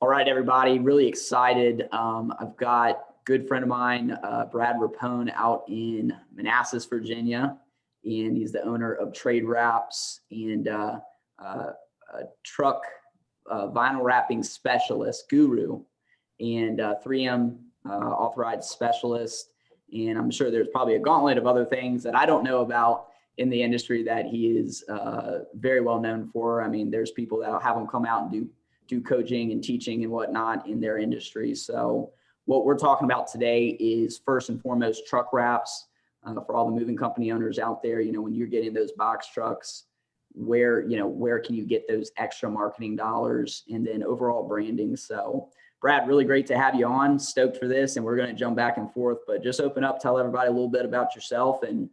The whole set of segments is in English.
All right, everybody, really excited. I've got a good friend of mine, Brad Rapone, out in Manassas, Virginia, and he's the owner of Tradewraps and a truck vinyl wrapping specialist, guru, and 3M authorized specialist. And I'm sure there's probably a gauntlet of other things that I don't know about in the industry that he is very well known for. I mean, there's people that'll have him come out and do coaching and teaching and whatnot in their industry. So what we're talking about today is first and foremost truck wraps for all the moving company owners out there. You know, when you're getting those box trucks, where can you get those extra marketing dollars, and then overall branding. So Brad, really great to have you on. Stoked for this, and we're going to jump back and forth, but just open up, tell everybody a little bit about yourself and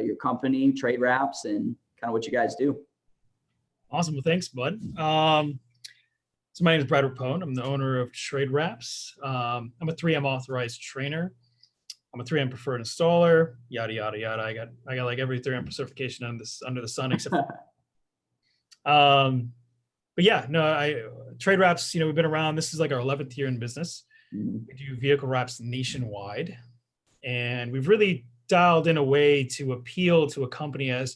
your company, Tradewraps, and kind of what you guys do. Awesome. Well, thanks, bud. So my name is Brad Rapone. I'm the owner of Tradewraps. I'm a 3M authorized trainer. I'm a 3M preferred installer, yada, yada, yada. I got like every 3M certification under the sun except but yeah, no, Tradewraps, we've been around. This is like our 11th year in business. We do vehicle wraps nationwide. And we've really dialed in a way to appeal to a company as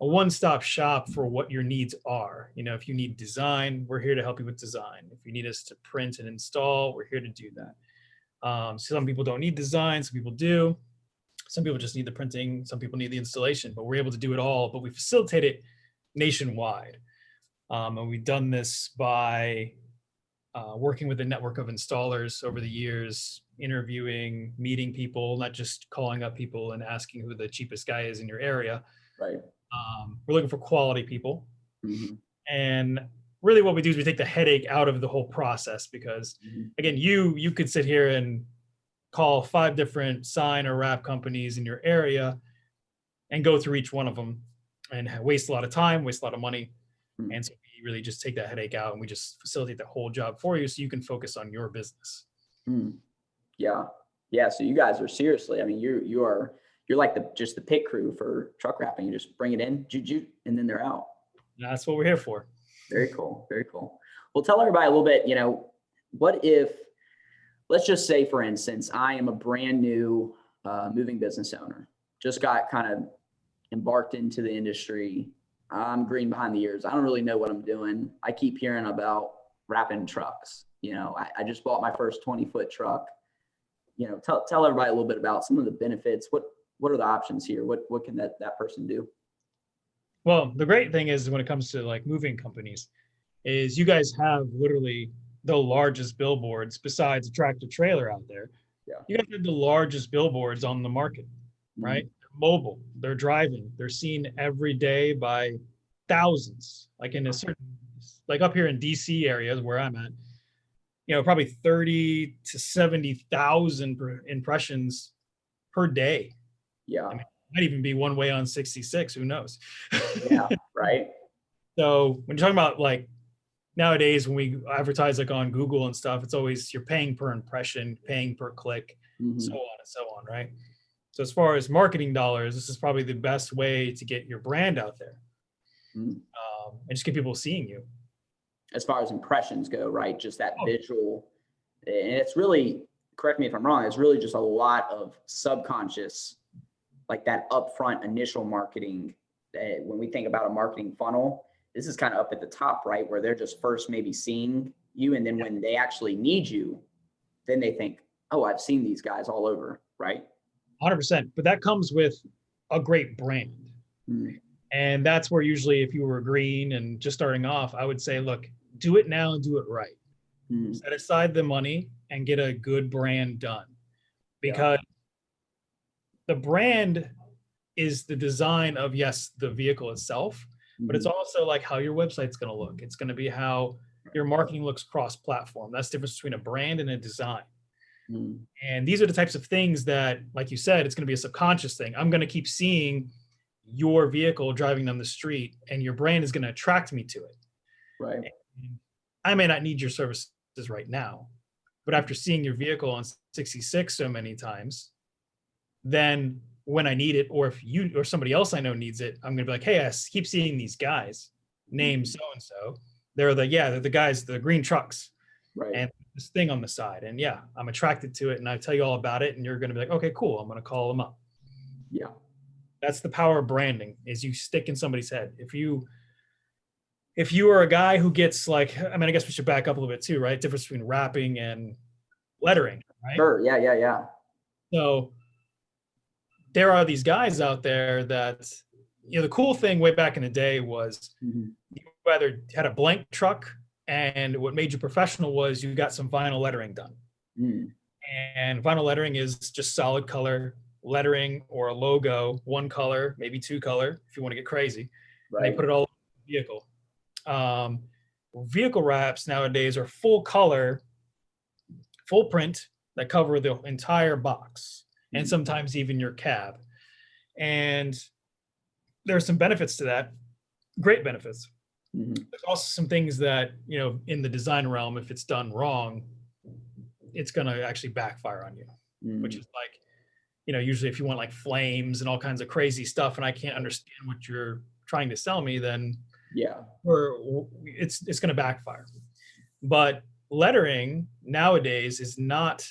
a one-stop shop for what your needs are. If you need design, we're here to help you with design. If you need us to print and install, we're here to do that. Some people don't need design, some people do. Some people just need the printing, some people need the installation, but we're able to do it all, but we facilitate it nationwide. And we've done this by working with a network of installers over the years, interviewing, meeting people, not just calling up people and asking who the cheapest guy is in your area. Right. We're looking for quality people. And really what we do is we take the headache out of the whole process because, again, you could sit here and call 5 different sign or wrap companies in your area and go through each one of them and waste a lot of time, waste a lot of money. And so we really just take that headache out and we just facilitate the whole job for you so you can focus on your business. Yeah. So you guys are seriously, I mean, you're like just the pit crew for truck wrapping. You just bring it in, and then they're out. That's what we're here for. Very cool. Very cool. Well, tell everybody a little bit, what if, let's just say, for instance, I am a brand new moving business owner, just got kind of embarked into the industry. I'm green behind the ears. I don't really know what I'm doing. I keep hearing about wrapping trucks. I just bought my first 20-foot truck. Tell everybody a little bit about some of the benefits. What are the options here? What can that person do? Well, the great thing is when it comes to like moving companies is you guys have literally the largest billboards besides a tractor trailer out there. Yeah. You guys have the largest billboards on the market, right? They're mobile, they're driving, they're seen every day by thousands, like in a certain, like up here in DC areas where I'm at, probably 30 to 70,000 impressions per day. Yeah. I mean, it might even be one way on 66, who knows? Yeah, right. So when you're talking about like nowadays, when we advertise like on Google and stuff, it's always you're paying per impression, paying per click, so on and so on, right? So as far as marketing dollars, this is probably the best way to get your brand out there and just get people seeing you. As far as impressions go, right? Just that visual. And it's really, correct me if I'm wrong, it's really just a lot of subconscious, like that upfront initial marketing. When we think about a marketing funnel, this is kind of up at the top, right? Where they're just first maybe seeing you. And then when they actually need you, then they think, oh, I've seen these guys all over, right? 100%. But that comes with a great brand. And that's where usually if you were green and just starting off, I would say, look, do it now and do it right. Set aside the money and get a good brand done. Because the brand is the design of, yes, the vehicle itself, but it's also like how your website's going to look. It's going to be how your marketing looks cross-platform. That's the difference between a brand and a design. And these are the types of things that, like you said, it's going to be a subconscious thing. I'm going to keep seeing your vehicle driving down the street and your brand is going to attract me to it. Right. And I may not need your services right now, but after seeing your vehicle on 66 so many times, then when I need it, or if you or somebody else I know needs it, I'm going to be like, hey, I keep seeing these guys named so-and-so. They're the guys, the green trucks. Right. and this thing on the side. And yeah, I'm attracted to it, and I tell you all about it, and you're going to be like, okay, cool. I'm going to call them up. Yeah. That's the power of branding, is you stick in somebody's head. If you are a guy who gets like, I mean, I guess we should back up a little bit too, right? Difference between wrapping and lettering, right? Sure. Yeah. Yeah. Yeah. So there are these guys out there that, the cool thing way back in the day was Mm-hmm. you either had a blank truck, and what made you professional was you got some vinyl lettering done. Mm. And vinyl lettering is just solid color lettering or a logo, one color, maybe two color, if you want to get crazy. And they Right. put it all in the vehicle. Vehicle wraps nowadays are full color, full print that cover the entire box, and Mm. sometimes even your cab. And there are some benefits to that, great benefits. Mm-hmm. There's also some things that, in the design realm, if it's done wrong, it's going to actually backfire on you, which is like, usually if you want like flames and all kinds of crazy stuff, and I can't understand what you're trying to sell me, then Yeah. it's going to backfire. But lettering nowadays is not,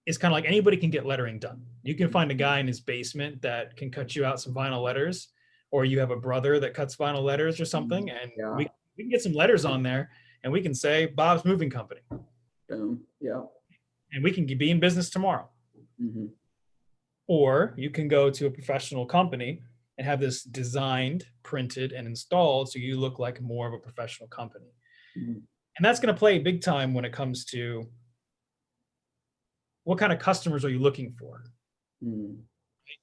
it's kind of like anybody can get lettering done. You can find a guy in his basement that can cut you out some vinyl letters, or you have a brother that cuts vinyl letters or something, and Yeah. we can get some letters on there, and we can say Bob's Moving Company. Boom. Yeah. And we can be in business tomorrow. Mm-hmm. Or you can go to a professional company and have this designed, printed, and installed so you look like more of a professional company. Mm-hmm. And that's going to play big time when it comes to what kind of customers are you looking for? Mm-hmm.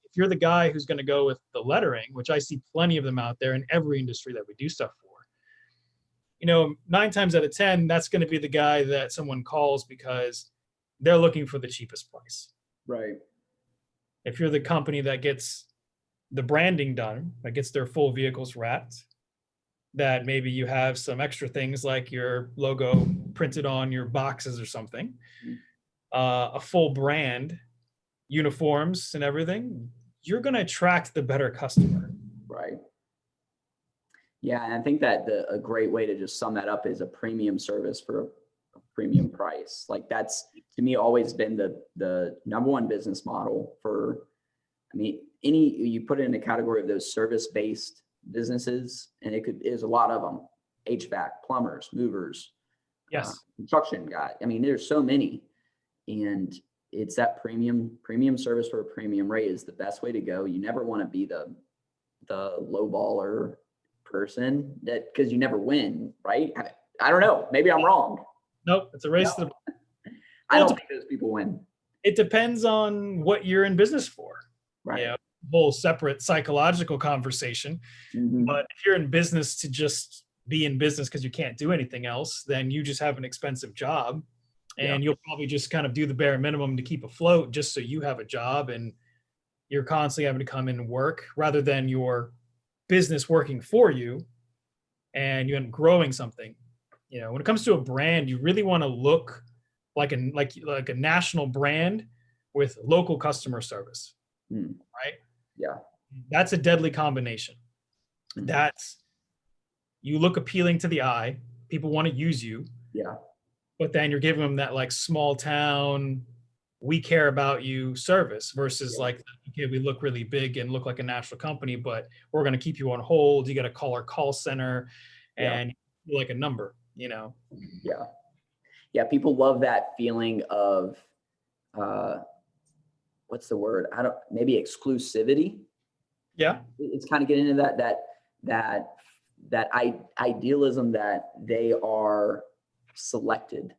If you're the guy who's going to go with the lettering, which I see plenty of them out there in every industry that we do stuff for, 9 times out of 10, that's going to be the guy that someone calls because they're looking for the cheapest price. Right. If you're the company that gets the branding done, that gets their full vehicles wrapped, that maybe you have some extra things like your logo printed on your boxes or something, a full brand, uniforms and everything, you're going to attract the better customer. Right. Yeah, and I think that a great way to just sum that up is a premium service for a premium price. Like that's, to me, always been the number one business model for, I mean, you put it in a category of those service-based businesses, and there's a lot of them: HVAC, plumbers, movers, Yes. construction guy. I mean, there's so many, and it's that premium service for a premium rate is the best way to go. You never want to be the low baller person, that because you never win, right? I don't know. Maybe I'm wrong. Nope. It's a race. No. I don't think those people win. It depends on what you're in business for. Right. Whole separate psychological conversation. Mm-hmm. But if you're in business to just be in business because you can't do anything else, then you just have an expensive job, and you'll probably just kind of do the bare minimum to keep afloat just so you have a job, and you're constantly having to come in and work rather than your business working for you and you end up growing something. When it comes to a brand, you really want to look like a national brand with local customer service. Right? Yeah. That's a deadly combination. That's, you look appealing to the eye, people want to use you. Yeah. But then you're giving them that like small town, we care about you service versus like, okay, we look really big and look like a national company, but we're going to keep you on hold. You got to call our call center and you're like a number, Yeah. Yeah. People love that feeling of, what's the word? Maybe exclusivity. Yeah. It's kind of getting into that idealism that they are selected,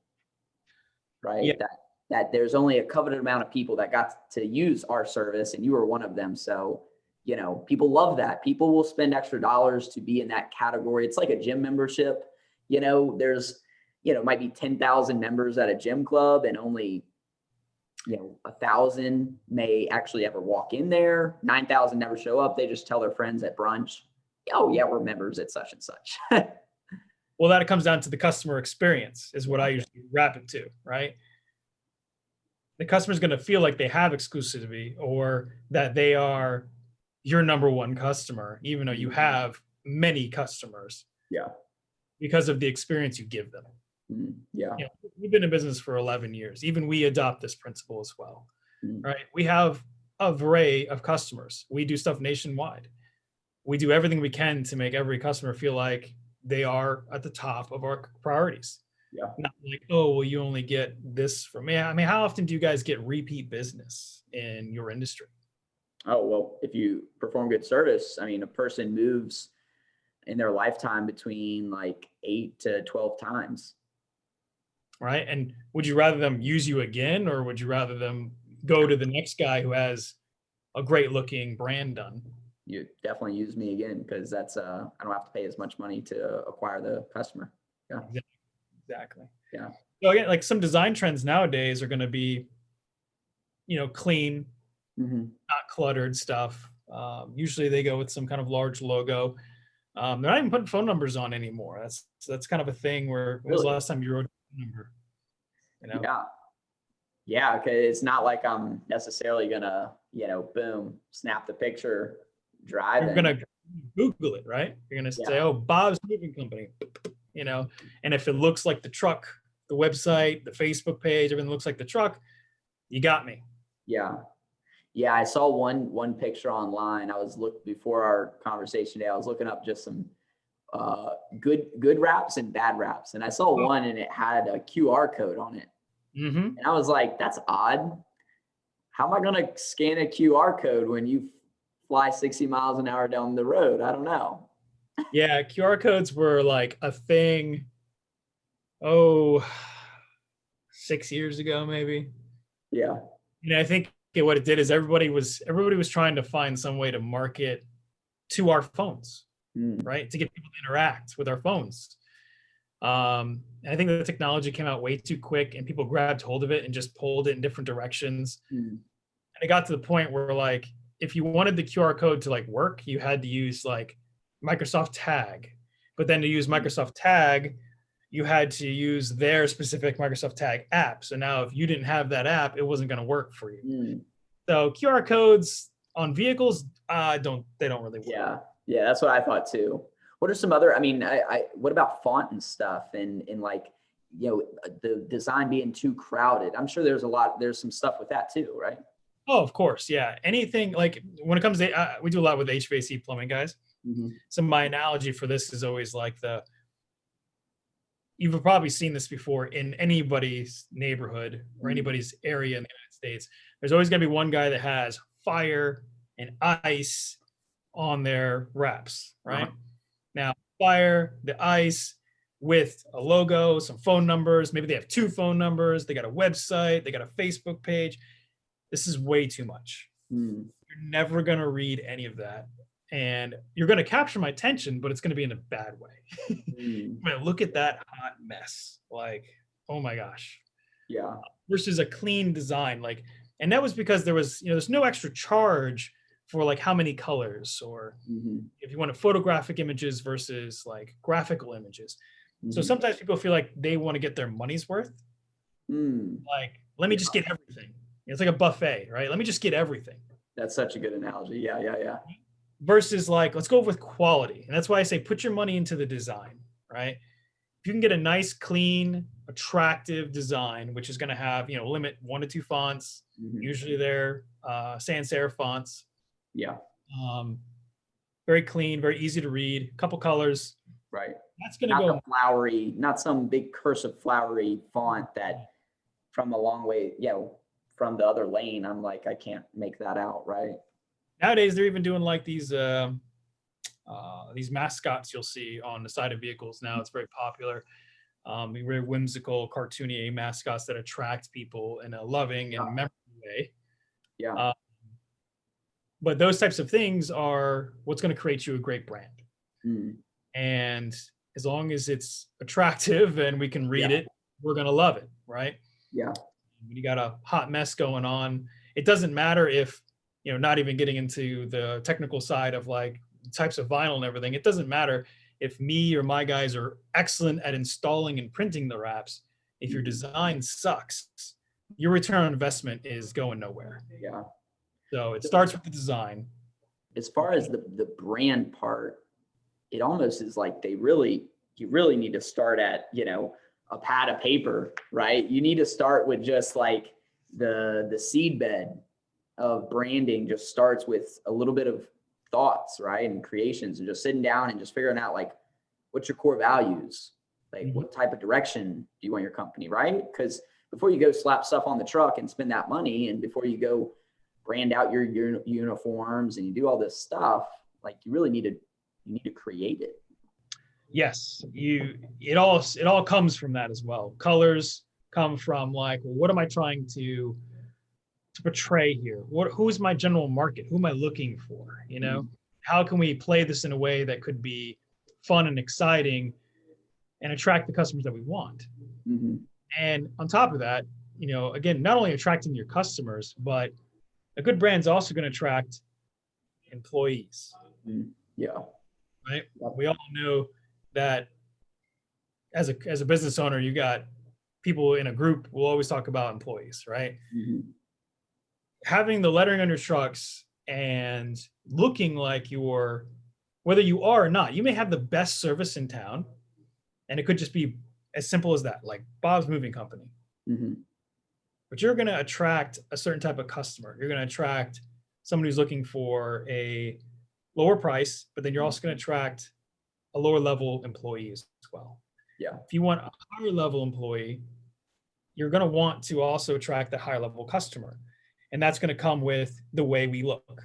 right? Yeah. That there's only a coveted amount of people that got to use our service, and you were one of them. So, people love that. People will spend extra dollars to be in that category. It's like a gym membership. There's, might be 10,000 members at a gym club, and only 1,000 may actually ever walk in there. 9,000 never show up. They just tell their friends at brunch, oh yeah, we're members at such and such. Well, that comes down to the customer experience is what I usually wrap it to, right? The customer's going to feel like they have exclusivity, or that they are your number one customer, even though you have many customers. Yeah. Because of the experience you give them. Yeah. we've been in business for 11 years. Even we adopt this principle as well, Mm. right? We have a array of customers. We do stuff nationwide. We do everything we can to make every customer feel like they are at the top of our priorities. Yeah. Not like, oh, well, you only get this from me. I mean, how often do you guys get repeat business in your industry? Oh, well, if you perform good service, I mean, a person moves in their lifetime between like 8 to 12 times. Right. And would you rather them use you again, or would you rather them go to the next guy who has a great looking brand done? You definitely use me again, because that's I don't have to pay as much money to acquire the customer. Yeah. Exactly. Yeah. So again, like some design trends nowadays are going to be, clean, Mm-hmm. not cluttered stuff. Usually they go with some kind of large logo. They're not even putting phone numbers on anymore. That's kind of a thing. Where when was the Really? last time you wrote a phone number? Yeah. Yeah. Cause it's not like I'm necessarily gonna, boom, snap the picture, drive You're in. gonna Google it, right? You're gonna say, Yeah. "Oh, Bob's Moving Company," and if it looks like the truck, the website, the Facebook page, everything looks like the truck, you got me. Yeah. Yeah. I saw one picture online. Before our conversation today, I was looking up just some good wraps and bad wraps. And I saw one and it had a QR code on it. Mm-hmm. And I was like, that's odd. How am I going to scan a QR code when you fly 60 miles an hour down the road? I don't know. Yeah, QR codes were like a thing, 6 years ago, maybe. Yeah. I think what it did is everybody was trying to find some way to market to our phones, right? To get people to interact with our phones. And I think the technology came out way too quick, and people grabbed hold of it and just pulled it in different directions. And it got to the point where, like, if you wanted the QR code to like work, you had to use like Microsoft Tag. But then to use Microsoft Tag, you had to use their specific Microsoft Tag app. So now if you didn't have that app, it wasn't going to work for you. So QR codes on vehicles, don't really work. Yeah. Yeah. That's what I thought too. What are some other, what about font and stuff and like, the design being too crowded? I'm sure there's some stuff with that too, right? Oh, of course. Yeah. Anything like when it comes to, we do a lot with HVAC plumbing guys. Mm-hmm. So my analogy for this is always like you've probably seen this before in anybody's neighborhood or anybody's area in the United States. There's always going to be one guy that has fire and ice on their wraps, right? Uh-huh. Now, fire, the ice with a logo, some phone numbers. Maybe they have 2 phone numbers. They got a website. They got a Facebook page. This is way too much. You're never going to read any of that. And you're going to capture my attention, but it's going to be in a bad way. Man, look at that hot mess. Like, oh my gosh. Yeah. Versus a clean design. Like, and that was because there's no extra charge for like how many colors, or if you want photographic images versus like graphical images. So sometimes people feel like they want to get their money's worth. Like, let me just get everything. It's like a buffet, right? Let me just get everything. That's such a good analogy. Yeah. Versus like, let's go with quality. And that's why I say put your money into the design, right? If you can get a nice, clean, attractive design, which is going to have, limit 1 to 2 fonts. Usually they're sans serif fonts. Yeah. Very clean, very easy to read, couple colors. Right. That's going to go flowery, not some big cursive flowery font that from a long way, from the other lane, I'm like, I can't make that out. Right. Nowadays, they're even doing like these mascots you'll see on the side of vehicles. Now it's very popular. Very whimsical, cartoony mascots that attract people in a loving and memorable way. Yeah. But those types of things are what's going to create you a great brand. And as long as it's attractive and we can read it, we're going to love it, right? Yeah. When you got a hot mess going on, it doesn't matter if, not even getting into the technical side of like types of vinyl and everything. It doesn't matter if me or my guys are excellent at installing and printing the wraps. If your design sucks, your return on investment is going nowhere. Yeah. So it starts with the design. As far as the brand part, it almost is like you really need to start at, a pad of paper, right? You need to start with just like the seed bed of branding just starts with a little bit of thoughts, right? And creations, and just sitting down and just figuring out like, what's your core values? Like what type of direction do you want your company, right? Because before you go slap stuff on the truck and spend that money, and before you go brand out your uniforms and you do all this stuff, like you really need to create it. Yes, it all comes from that as well. Colors come from like, well, what am I trying to portray here? Who's my general market? Who am I looking for? You know, how can we play this in a way that could be fun and exciting and attract the customers that we want? And on top of that, you know, again, not only attracting your customers, but a good brand's also going to attract employees. Yeah. Right. We all know that as a business owner, you got people in a group will always talk about employees, right? Having the lettering on your trucks and looking like you're, whether you are or not, you may have the best service in town, and it could just be as simple as that, like Bob's Moving Company. But you're going to attract a certain type of customer. You're going to attract somebody who's looking for a lower price, but then you're also going to attract a lower level employee as well. Yeah. If you want a higher level employee, you're going to want to also attract the higher level customer. And that's going to come with the way we look.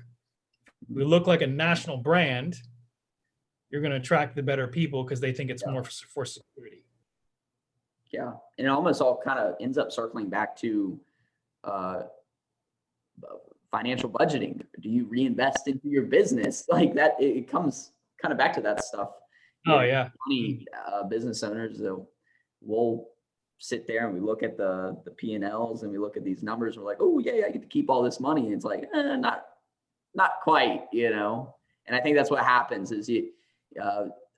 We look like a national brand, you're going to attract the better people because they think it's more for security. Yeah. And it almost all kind of ends up circling back to financial budgeting. Do you reinvest into your business? Like that, it comes kind of back to that stuff. Many business owners, we'll sit there and we look at the P&Ls and we look at these numbers and we're like, oh yeah, I get to keep all this money. And it's like, not quite, you know? And I think that's what happens is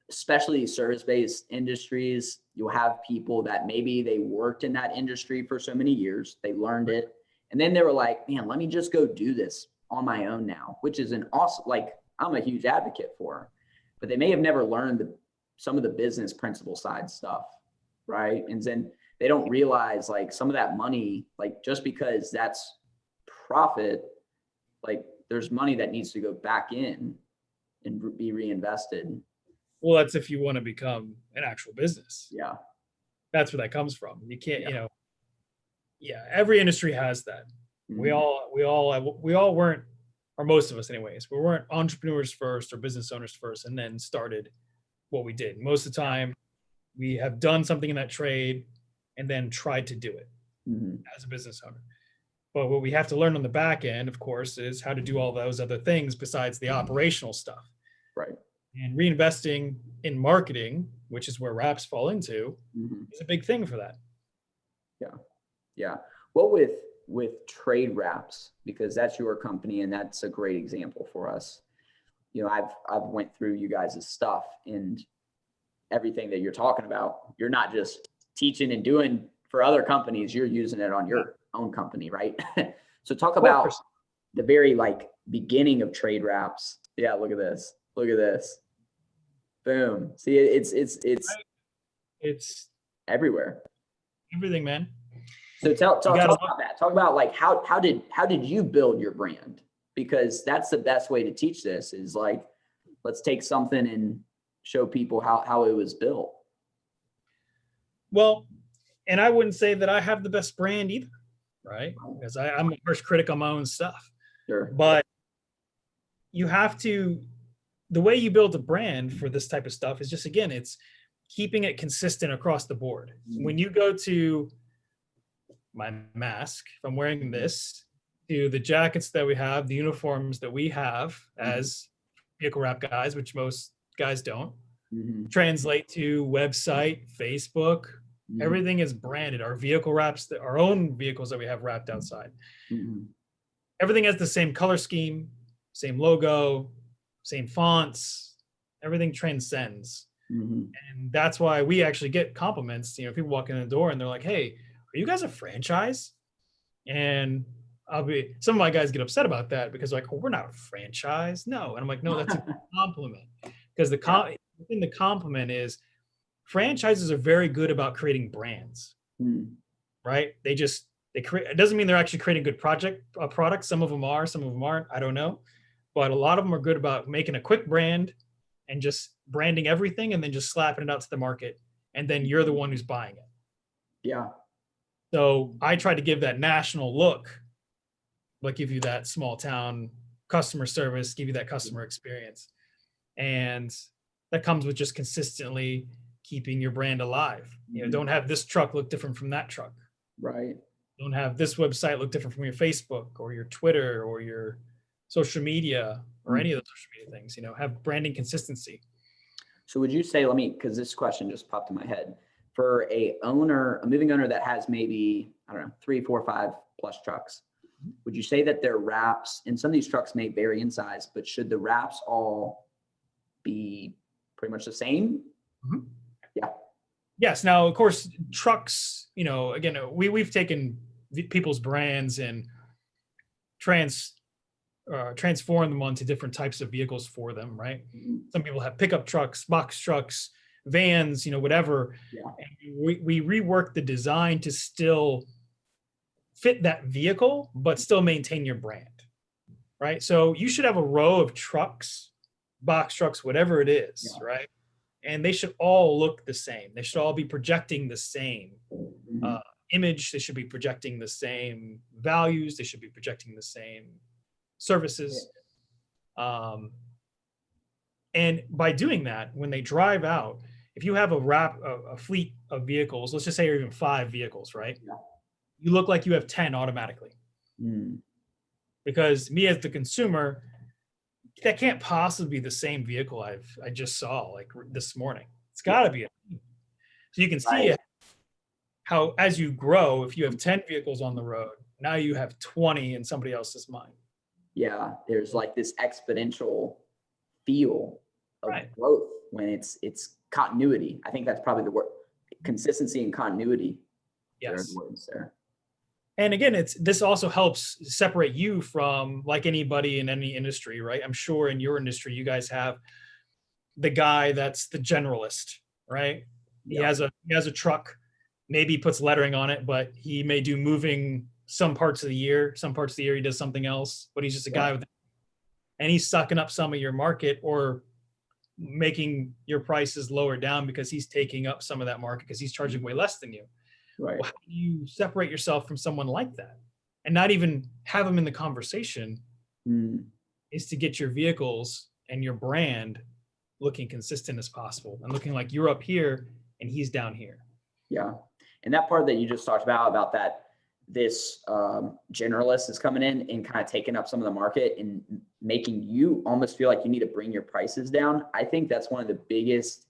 especially service-based industries, you'll have people that maybe they worked in that industry for so many years, they learned it, and then they were like, man, let me just go do this on my own now, which is an awesome, like I'm a huge advocate for, but they may have never learned some of the business principle side stuff, right? And then they don't realize like some of that money, like just because that's profit, like there's money that needs to go back in and be reinvested. Well, that's if you want to become an actual business. Yeah. That's where that comes from. You can't, every industry has that. We all weren't, or most of us anyways, we weren't entrepreneurs first or business owners first and then started what we did. Most of the time we have done something in that trade and then tried to do it as a business owner. But what we have to learn on the back end, of course, is how to do all those other things besides the operational stuff. Right. And reinvesting in marketing, which is where wraps fall into, is a big thing for that. Yeah. Yeah. Well, with Tradewraps, because that's your company and that's a great example for us. You know, I've went through you guys' stuff and everything that you're talking about. You're not just teaching and doing for other companies, you're using it on your own company, right? So talk about the very like beginning of Tradewraps. Yeah, look at this. Look at this. Boom. See, it's everywhere. Everything, man. So talk about that. Talk about like how did you build your brand? Because that's the best way to teach this is like, let's take something and show people how it was built. Well, and I wouldn't say that I have the best brand either, right? Because I'm a harsh critic on my own stuff. Sure. But you have to, the way you build a brand for this type of stuff is just, again, it's keeping it consistent across the board. When you go to my mask, if I'm wearing this, to the jackets that we have, the uniforms that we have as vehicle wrap guys, which most guys don't, translate to website, Facebook, everything is branded. Our vehicle wraps, our own vehicles that we have wrapped outside. Everything has the same color scheme, same logo, same fonts, everything transcends. And that's why we actually get compliments. You know, people walk in the door and they're like, hey, are you guys a franchise? And some of my guys get upset about that because like, oh, we're not a franchise. No. And I'm like, no, that's a compliment. Because the compliment is franchises are very good about creating brands, right? They create, it doesn't mean they're actually creating good products. Some of them are, some of them aren't. I don't know. But a lot of them are good about making a quick brand and just branding everything and then just slapping it out to the market. And then you're the one who's buying it. Yeah. So I try to give that national look, but give you that small town customer service, give you that customer experience. And that comes with just consistently keeping your brand alive. Don't have this truck look different from that truck. Right. Don't have this website look different from your Facebook or your Twitter or your social media or any of the social media things. Have branding consistency. So would you say, because this question just popped in my head, for a moving owner that has maybe, I don't know, 3, 4, 5 plus trucks, would you say that their wraps, and some of these trucks may vary in size, but should the wraps all be pretty much the same? Yeah. Yes. Now, of course, trucks, again, we've taken people's brands and transform them onto different types of vehicles for them, right? Some people have pickup trucks, box trucks, vans, whatever. Yeah. And we rework the design to still fit that vehicle, but still maintain your brand, right? So you should have a row of trucks, box trucks, whatever it is, right? And they should all look the same. They should all be projecting the same image. They should be projecting the same values. They should be projecting the same services. And by doing that, when they drive out, if you have a fleet of vehicles, let's just say even 5 vehicles, right? Yeah. You look like you have 10 automatically. Because me as the consumer, that can't possibly be the same vehicle I just saw like this morning. It's got to be. So you can see how as you grow, if you have 10 vehicles on the road, now you have 20 in somebody else's mind. Yeah, there's like this exponential feel of growth when it's continuity. I think that's probably the word. Consistency and continuity. Yes. There are words there. And again, this also helps separate you from like anybody in any industry, right? I'm sure in your industry, you guys have the guy that's the generalist, right? Yeah. He has a truck, maybe he puts lettering on it, but he may do moving some parts of the year. Some parts of the year he does something else, but he's just a guy with, and he's sucking up some of your market or making your prices lower down because he's taking up some of that market because he's charging way less than you. Right. Well, how do you separate yourself from someone like that and not even have them in the conversation is to get your vehicles and your brand looking consistent as possible and looking like you're up here and he's down here. Yeah. And that part that you just talked about that this generalist is coming in and kind of taking up some of the market and making you almost feel like you need to bring your prices down. I think that's one of the biggest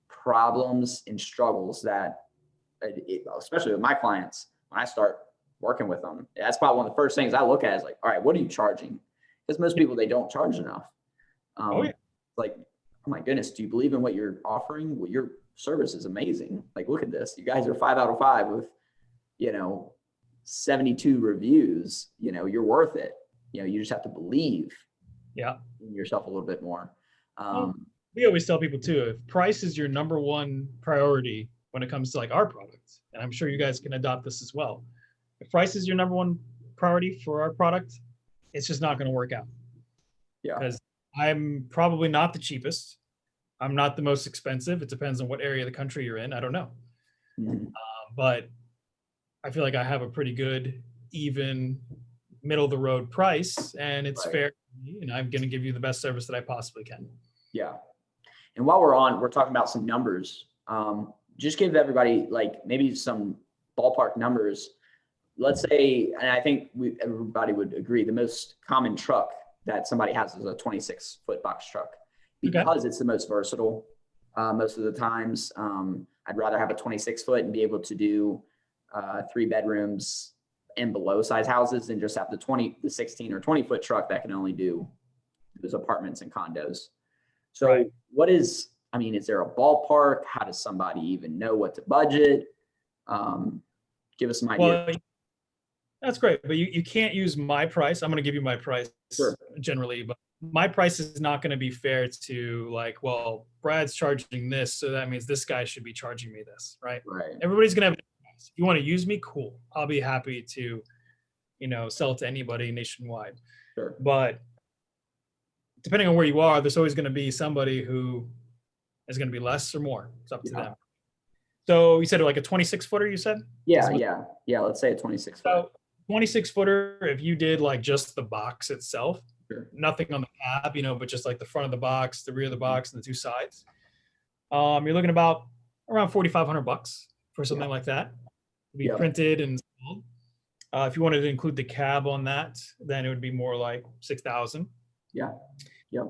problems and struggles that especially with my clients, when I start working with them, that's probably one of the first things I look at is like, all right, what are you charging? Because most people, they don't charge enough. Like, oh my goodness, do you believe in what you're offering? Well, your service is amazing. Like, look at this. You guys are 5 out of 5 with, 72 reviews. You're worth it. You just have to believe in yourself a little bit more. We always tell people too, if price is your number one priority when it comes to like our products, and I'm sure you guys can adopt this as well. If price is your number one priority for our product, it's just not going to work out. Yeah. Because I'm probably not the cheapest. I'm not the most expensive. It depends on what area of the country you're in. I don't know. But I feel like I have a pretty good, even middle of the road price, and it's fair to me, and I'm going to give you the best service that I possibly can. Yeah. And while we're talking about some numbers. Just give everybody like maybe some ballpark numbers. Let's say, and I think everybody would agree, the most common truck that somebody has is a 26-foot box truck because it's the most versatile. Most of the times, I'd rather have a 26-foot and be able to do 3 bedrooms and below size houses than just have the 16 or 20-foot truck that can only do those apartments and condos. So what is there a ballpark? How does somebody even know what to budget? Give us some idea. Well, that's great, but you can't use my price. I'm going to give you my price generally, but my price is not going to be fair to like, well, Brad's charging this, so that means this guy should be charging me this, right? Right. Everybody's going to have, if you want to use me, cool. I'll be happy to, sell it to anybody nationwide. Sure. But depending on where you are, there's always going to be somebody who is going to be less or more. It's up to them. So you said like a 26 footer, you said? Yeah. Let's say a 26 foot. So 26 footer, if you did like just the box itself, Sure. nothing on the cab, but just like the front of the box, the rear of the box, and the two sides, you're looking about around $4,500 for something like that to be printed and sold. If you wanted to include the cab on that, then it would be more like 6,000. Yeah. Yep.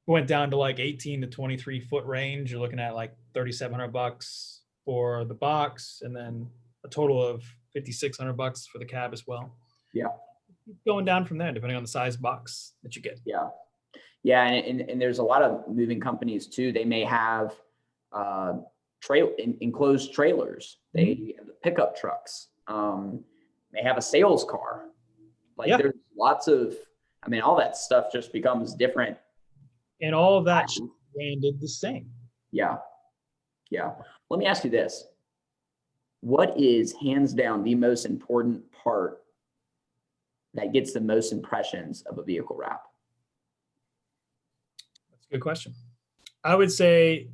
Went down to like 18 to 23 foot range. You're looking at like $3,700 for the box, and then a total of $5,600 for the cab as well. Yeah. Going down from there, depending on the size box that you get. Yeah. Yeah. And there's a lot of moving companies too. They may have enclosed trailers. They have pickup trucks. They have a sales car. Like there's lots of, all that stuff just becomes different. And all of that branded the same. Yeah. Yeah. Let me ask you this. What is hands down the most important part that gets the most impressions of a vehicle wrap? That's a good question. I would say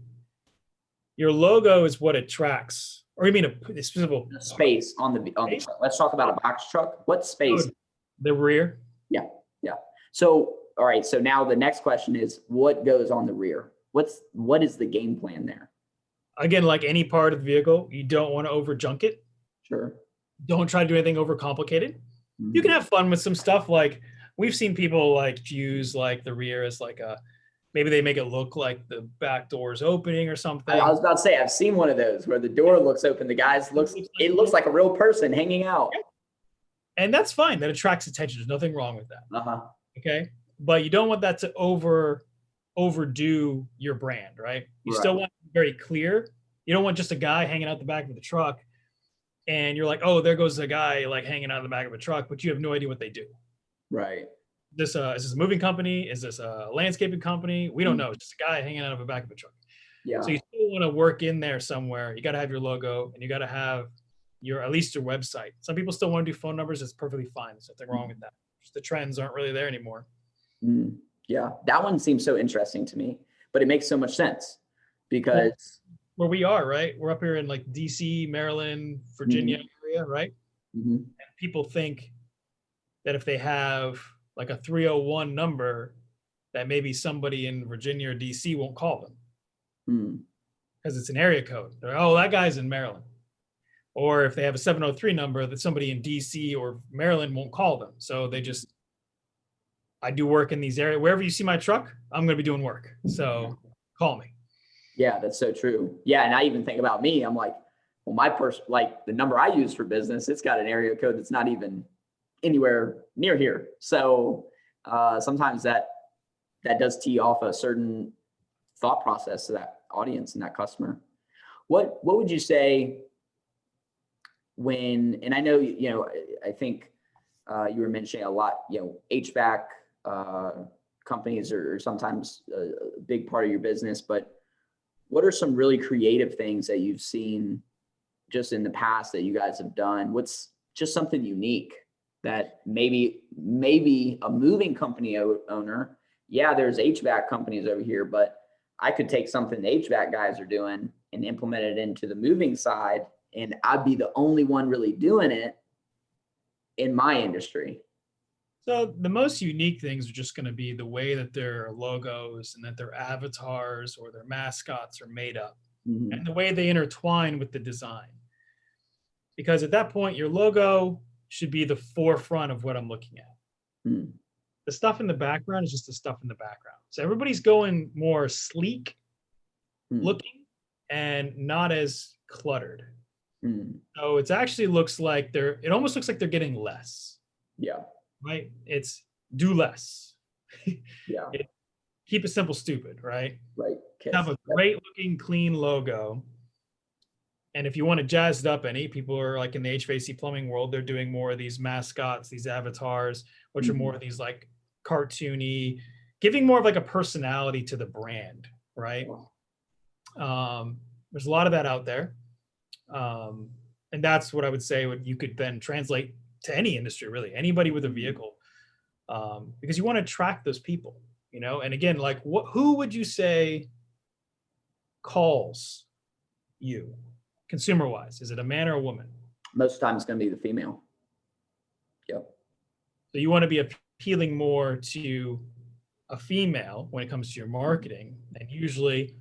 your logo is what attracts, or you mean a specific space on the truck. Let's talk about a box truck. What space? The rear. Yeah. Yeah. So, all right. So now the next question is, what goes on the rear? What is the game plan there? Again, like any part of the vehicle, you don't want to over junk it. Sure. Don't try to do anything over complicated. You can have fun with some stuff. Like we've seen people like use like the rear as like maybe they make it look like the back door is opening or something. I was about to say, I've seen one of those where the door looks open. The guy it looks like a real person hanging out. And that's fine. That attracts attention. There's nothing wrong with that. Uh-huh. Okay. But you don't want that to overdo your brand, right? You still want to be very clear. You don't want just a guy hanging out the back of the truck and you're like, oh, there goes a guy like hanging out of the back of a truck, but you have no idea what they do. Right. Is this a moving company? Is this a landscaping company? We don't know. It's just a guy hanging out of the back of a truck. Yeah. So you still want to work in there somewhere. You got to have your logo and you got to have at least your website. Some people still want to do phone numbers. It's perfectly fine. There's nothing wrong with that. Just the trends aren't really there anymore. Yeah. That one seems so interesting to me, but it makes so much sense because where we are, right? We're up here in like DC, Maryland, Virginia area, right? And people think that if they have like a 301 number, that maybe somebody in Virginia or DC won't call them because it's an area code. They're like, oh, that guy's in Maryland. Or if they have a 703 number, that somebody in DC or Maryland won't call them. So they just, I do work in these areas. Wherever you see my truck, I'm going to be doing work. So call me. Yeah, that's so true. Yeah. And I even think about me, I'm like, well, my like the number I use for business, it's got an area code that's not even anywhere near here. So sometimes that does tee off a certain thought process to that audience and that customer. What would you say and I know, I think you were mentioning a lot, HVAC companies are sometimes a big part of your business, but what are some really creative things that you've seen just in the past that you guys have done? What's just something unique that maybe a moving company owner, there's HVAC companies over here, but I could take something the HVAC guys are doing and implement it into the moving side, and I'd be the only one really doing it in my industry. So the most unique things are just going to be the way that their logos and that their avatars or their mascots are made up and the way they intertwine with the design. Because at that point, your logo should be the forefront of what I'm looking at. The stuff in the background is just the stuff in the background. So everybody's going more sleek looking and not as cluttered. So it actually looks like it almost looks like they're getting less. Yeah. Right? It's do less. Yeah. Keep it simple, stupid, right? Right. Have a great looking, clean logo. And if you want to jazz it up any, people are like in the HVAC plumbing world, they're doing more of these mascots, these avatars, which are more of these like cartoony, giving more of like a personality to the brand, right? There's a lot of that out there. And that's what I would say what you could then translate to any industry, really, anybody with a vehicle, because you want to attract those people, you know. And again, like who would you say calls you consumer wise? Is it a man or a woman? Most of the time it's going to be the female. Yep. So you want to be appealing more to a female when it comes to your marketing. And usually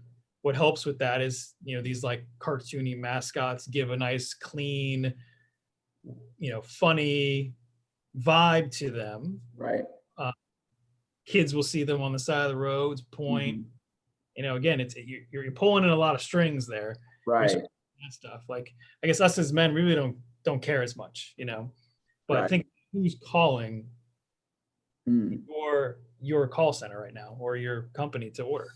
what helps with that is, you know, these like cartoony mascots give a nice, clean, you know, funny vibe to them. Right. Kids will see them on the side of the roads, point. You know, again, it's you're pulling in a lot of strings there. Right. That stuff. Like, I guess us as men really don't care as much, you know. But Right. I think who's calling your call center right now or your company to order.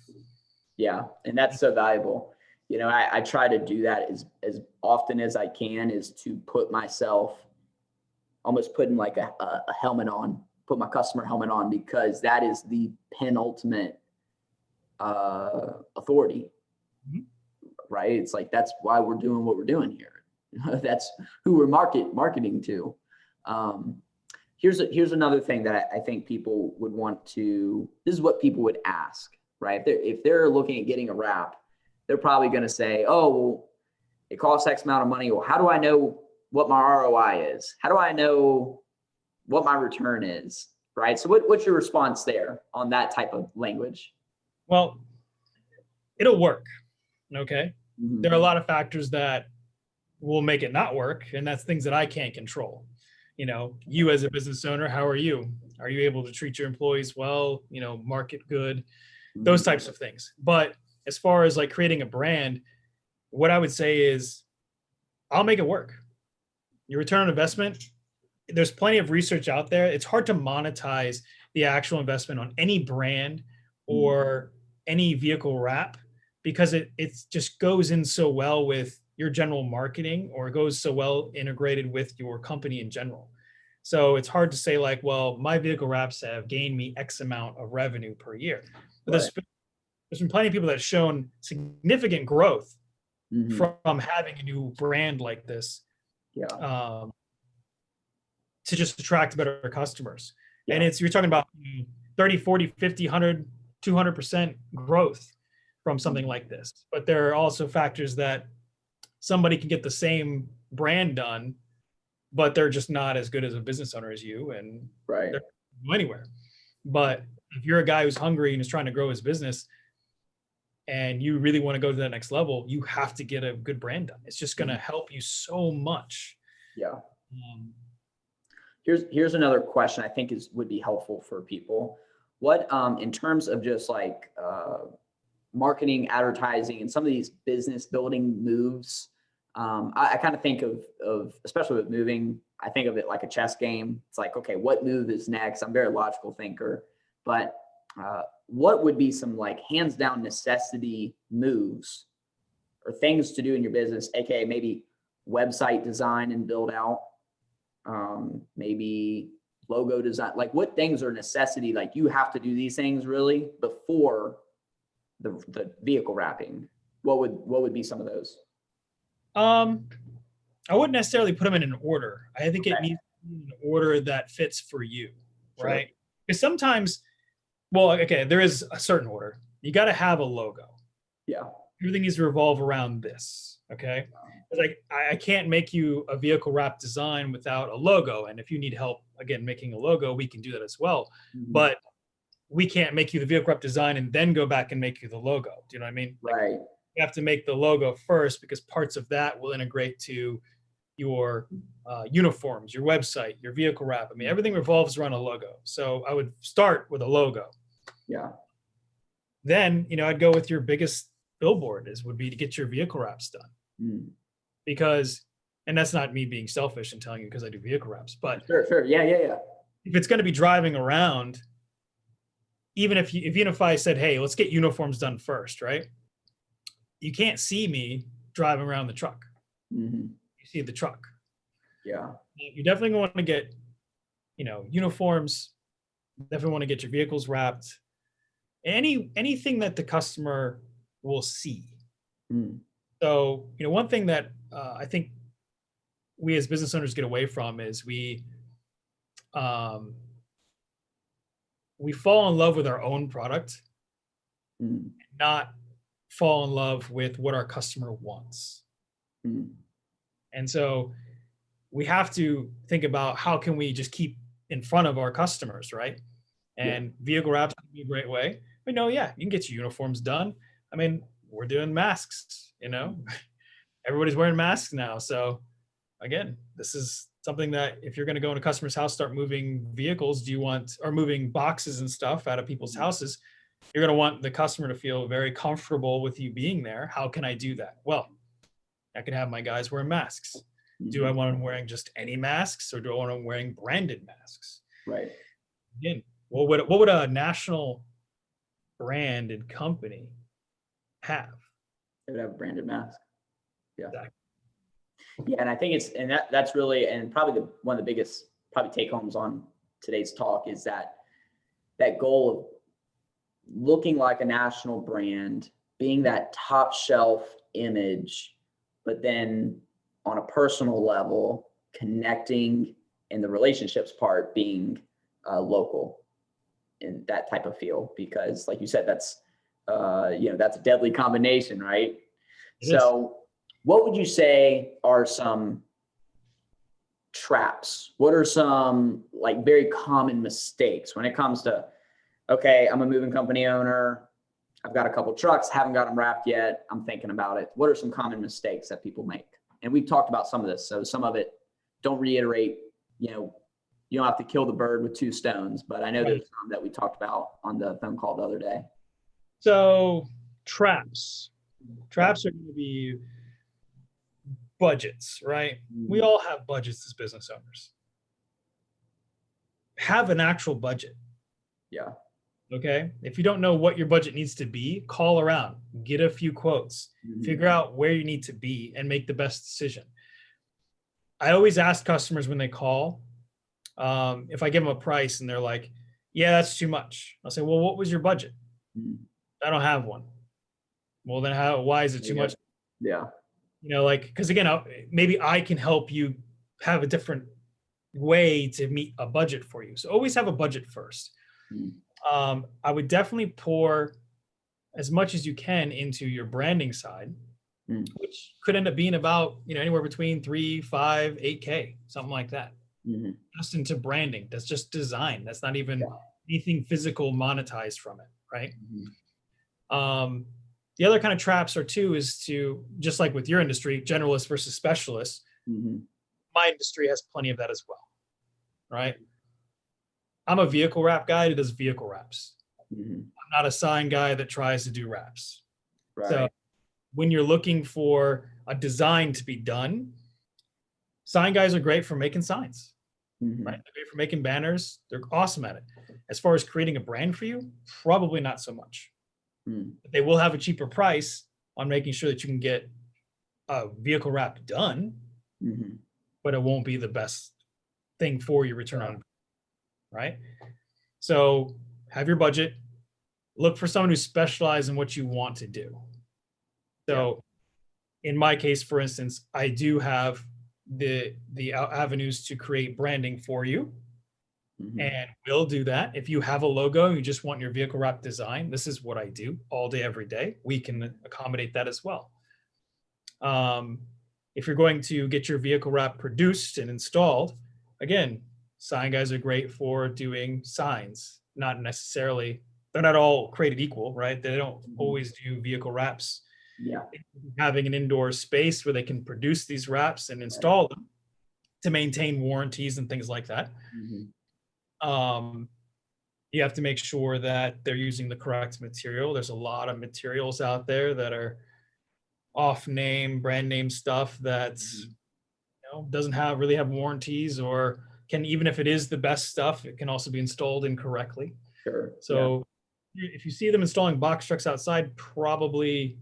Yeah, and that's so valuable. You know, I try to do that as often as I can, is to put myself, almost putting like a helmet on, put my customer helmet on, because that is the penultimate authority, right? It's like, that's why we're doing what we're doing here. That's who we're marketing to. Here's another thing that I think people would want to, this is what people would ask, right? If they're looking at getting a wrap, they're probably going to say, oh, well, it costs X amount of money. Well, how do I know what my ROI is? How do I know what my return is? Right. So what's your response there on that type of language? Well, it'll work. Okay. There are a lot of factors that will make it not work. And that's things that I can't control. You know, you as a business owner, how are you? Are you able to treat your employees well, you know, market good, those types of things. But as far as like creating a brand, what I would say is I'll make it work. Your return on investment, there's plenty of research out there. It's hard to monetize the actual investment on any brand or any vehicle wrap, because it just goes in so well with your general marketing, or it goes so well integrated with your company in general. So it's hard to say like, well, my vehicle wraps have gained me X amount of revenue per year. But there's been plenty of people that have shown significant growth from having a new brand like this, to just attract better customers. And you're talking about 30, 40, 50, 100, 200% growth from something like this. But there are also factors that somebody can get the same brand done, but they're just not as good as a business owner as you, and they're not go anywhere. But if you're a guy who's hungry and is trying to grow his business, and you really want to go to that next level, you have to get a good brand done. It's just going to help you so much. Yeah. Here's another question I think would be helpful for people. What, in terms of just like marketing, advertising, and some of these business building moves, I kind of think of, especially with moving, I think of it like a chess game. It's like, okay, what move is next? I'm a very logical thinker, but what would be some like hands down necessity moves or things to do in your business, aka maybe website design and build out, maybe logo design, like what things are necessity, like you have to do these things really before the vehicle wrapping? What would be some of those? I wouldn't necessarily put them in an order. I think it needs to be an order that fits for you, right? Because sometimes, well, okay, there is a certain order. You got to have a logo. Yeah. Everything needs to revolve around this. Okay. It's like, I can't make you a vehicle wrap design without a logo. And if you need help, again, making a logo, we can do that as well. But we can't make you the vehicle wrap design and then go back and make you the logo. Do you know what I mean? Right. Like, you have to make the logo first, because parts of that will integrate to your uniforms, your website, your vehicle wrap. I mean, everything revolves around a logo. So I would start with a logo. Yeah. Then, you know, I'd go with your biggest billboard would be to get your vehicle wraps done. Because, and that's not me being selfish and telling you because I do vehicle wraps, but sure. Yeah. If it's going to be driving around, even if I said, hey, let's get uniforms done first, right? You can't see me driving around the truck. You see the truck. Yeah. You definitely want to get, uniforms Definitely want to get your vehicles wrapped. Anything that the customer will see. Mm. So, one thing that I think we as business owners get away from is um, we fall in love with our own product, Mm. not fall in love with what our customer wants. Mm. And so we have to think about how can we just keep in front of our customers, right? And vehicle wraps can be a great way. We know, yeah, you can get your uniforms done. I mean, we're doing masks, everybody's wearing masks now. So again, this is something that if you're going to go in a customer's house, start moving vehicles, or moving boxes and stuff out of people's houses, you're going to want the customer to feel very comfortable with you being there. How can I do that? Well, I can have my guys wearing masks. Do I want them wearing just any masks, or do I want them wearing branded masks? Right. Again, what would a national branded company have? They would have a branded mask. Yeah. Exactly. Yeah, and I think that's really, and probably one of the biggest probably take homes on today's talk is that goal of looking like a national brand, being that top shelf image, but then on a personal level, connecting, and the relationships part being local in that type of feel, because like you said, that's that's a deadly combination, right? So what would you say are some traps? What are some like very common mistakes when it comes to, okay, I'm a moving company owner, I've got a couple trucks, haven't got them wrapped yet, I'm thinking about it. What are some common mistakes that people make? And we've talked about some of this, so some of it, don't reiterate, you don't have to kill the bird with two stones, but I know there's some that we talked about on the phone call the other day. So traps are going to be budgets, right? We all have budgets as business owners. Have an actual budget. Yeah. Okay. If you don't know what your budget needs to be, call around, get a few quotes, figure out where you need to be, and make the best decision. I always ask customers when they call, if I give them a price and they're like, yeah, that's too much. I'll say, well, what was your budget? I don't have one. Well, then why is it too much? Yeah. Because again, maybe I can help you have a different way to meet a budget for you. So always have a budget first. I would definitely pour as much as you can into your branding side, which could end up being about, anywhere between 3, 5, 8K, something like that. Just into branding. That's just design. That's not even anything physical monetized from it, right? The other kind of traps is to, just like with your industry, generalist versus specialist, my industry has plenty of that as well, right? I'm a vehicle wrap guy that does vehicle wraps. I'm not a sign guy that tries to do wraps. Right. So when you're looking for a design to be done, sign guys are great for making signs, right? They're great for making banners. They're awesome at it. As far as creating a brand for you, probably not so much. But they will have a cheaper price on making sure that you can get a vehicle wrap done, but it won't be the best thing for your return on, right? So have your budget, look for someone who specializes in what you want to do. So in my case, for instance, I do have the avenues to create branding for you. And we'll do that. If you have a logo, you just want your vehicle wrap design, this is what I do all day, every day. We can accommodate that as well. If you're going to get your vehicle wrap produced and installed, again, sign guys are great for doing signs. Not necessarily, they're not all created equal, right? They don't always do vehicle wraps. Having an indoor space where they can produce these wraps and install them to maintain warranties and things like that. You have to make sure that they're using the correct material. There's a lot of materials out there that are off name, brand name stuff that doesn't really have warranties, or can, even if it is the best stuff, it can also be installed incorrectly. So if you see them installing box trucks outside, probably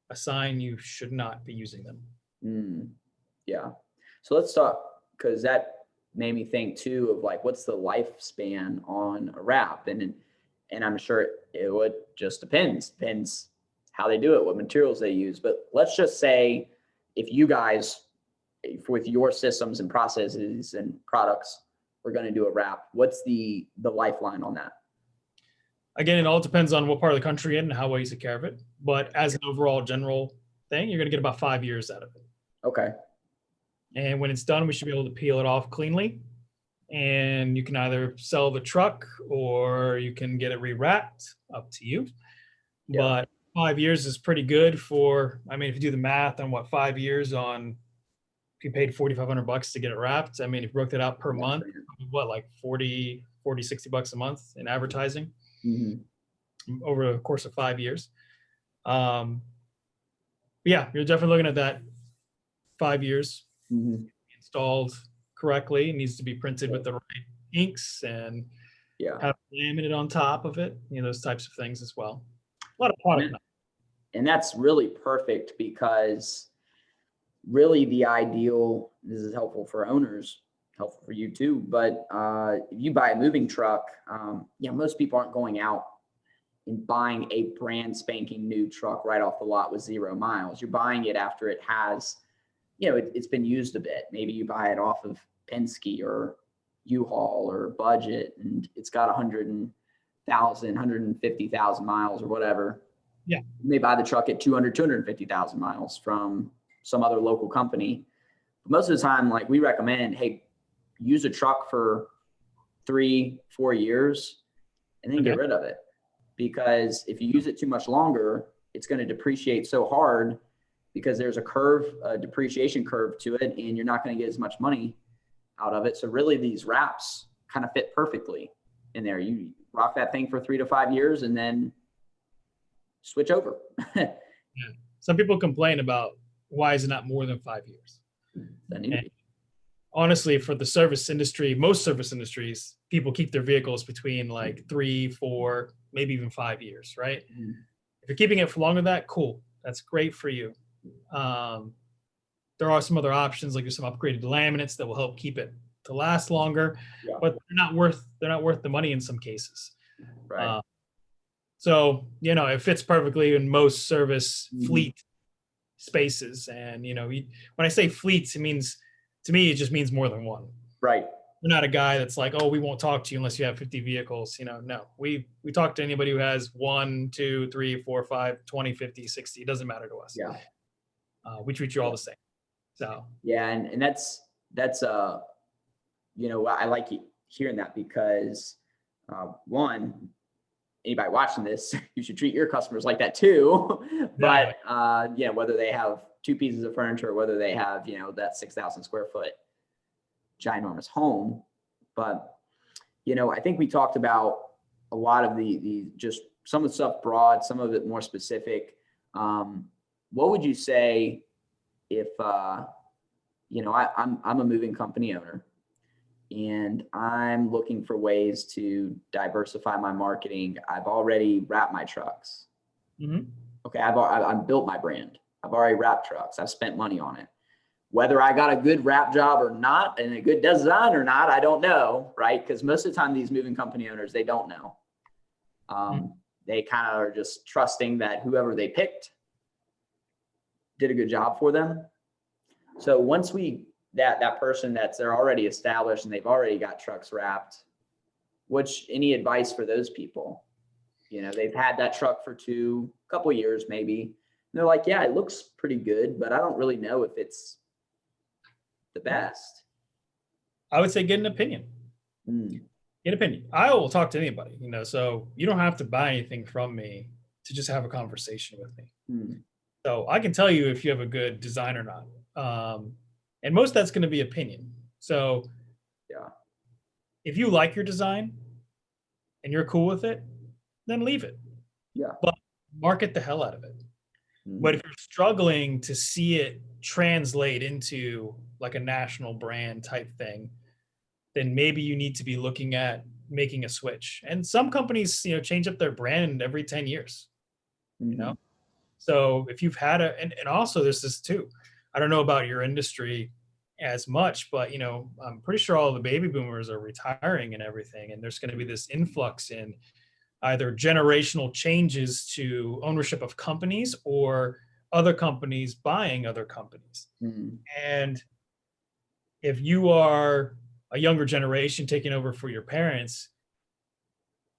a sign you should not be using them. Yeah. So let's talk, because that made me think too of like, what's the lifespan on a wrap? And I'm sure it would just depends how they do it, what materials they use. But let's just say if you guys, with your systems and processes and products, we're going to do a wrap, what's the lifeline on that? Again, it all depends on what part of the country and how well you take care of it. But as an overall general thing, you're going to get about 5 years out of it. Okay. And when it's done, we should be able to peel it off cleanly. And you can either sell the truck or you can get it rewrapped, up to you. Yeah. But 5 years is pretty good for, I mean, if you do the math on what 5 years on, if you paid $4,500 to get it wrapped, I mean, if you broke that out per month, what, like 40, $60 a month in advertising over the course of 5 years. Yeah, you're definitely looking at that 5 years. Installed correctly. It needs to be printed with the right inks and have laminate on top of it, you know, those types of things as well. A lot of product. And that's really perfect because really the ideal, this is helpful for owners, helpful for you too, but if you buy a moving truck, most people aren't going out and buying a brand spanking new truck right off the lot with 0 miles. You're buying it after it has, it's been used a bit. Maybe you buy it off of Penske or U-Haul or Budget, and it's got 150,000 miles or whatever. Yeah. You may buy the truck at 250,000 miles from some other local company. But most of the time, like, we recommend, hey, use a truck for 3-4 years and then get rid of it. Because if you use it too much longer, it's going to depreciate so hard because there's a depreciation curve to it, and you're not going to get as much money out of it. So really these wraps kind of fit perfectly in there. You rock that thing for 3 to 5 years and then switch over. Some people complain about why is it not more than 5 years? Honestly, for the service industry, most service industries, people keep their vehicles between like 3, 4, maybe even 5 years, right? If you're keeping it for longer than that, cool. That's great for you. There are some other options, like there's some upgraded laminates that will help keep it to last longer, but they're not worth the money in some cases. Right. So, it fits perfectly in most service fleet spaces. And, when I say fleets, to me, it just means more than one. Right. We're not a guy that's like, oh, we won't talk to you unless you have 50 vehicles. No, we talk to anybody who has 1, 2, 3, 4, 5, 20, 50, 60. It doesn't matter to us. Yeah. We treat you all the same. So. Yeah. And that's I like hearing that because one, anybody watching this, you should treat your customers like that too. But whether they have 2 pieces of furniture or whether they have, that 6,000 square foot ginormous home. But, I think we talked about a lot of the just some of the stuff broad, some of it more specific. What would you say if, I'm a moving company owner and I'm looking for ways to diversify my marketing. I've already wrapped my trucks. Okay. I've built my brand. I've already wrapped trucks. I've spent money on it. Whether I got a good wrap job or not, and a good design or not, I don't know, right? Because most of the time, these moving company owners, they don't know. They kind of are just trusting that whoever they picked did a good job for them. So once that person they're already established and they've already got trucks wrapped, any advice for those people? They've had that truck for a couple years maybe. And they're like, yeah, it looks pretty good, but I don't really know if it's the best. I would say get an opinion. Get an opinion. I will talk to anybody, so you don't have to buy anything from me to just have a conversation with me. So I can tell you if you have a good design or not. And most of that's going to be opinion. So if you like your design and you're cool with it, then leave it. But market the hell out of it. But if you're struggling to see it translate into like a national brand type thing, then maybe you need to be looking at making a switch. And some companies, change up their brand every 10 years, So if you've had and also there's this too, I don't know about your industry as much, but I'm pretty sure all the baby boomers are retiring and everything, and there's going to be this influx in either generational changes to ownership of companies or other companies buying other companies. Mm. And if you are a younger generation taking over for your parents,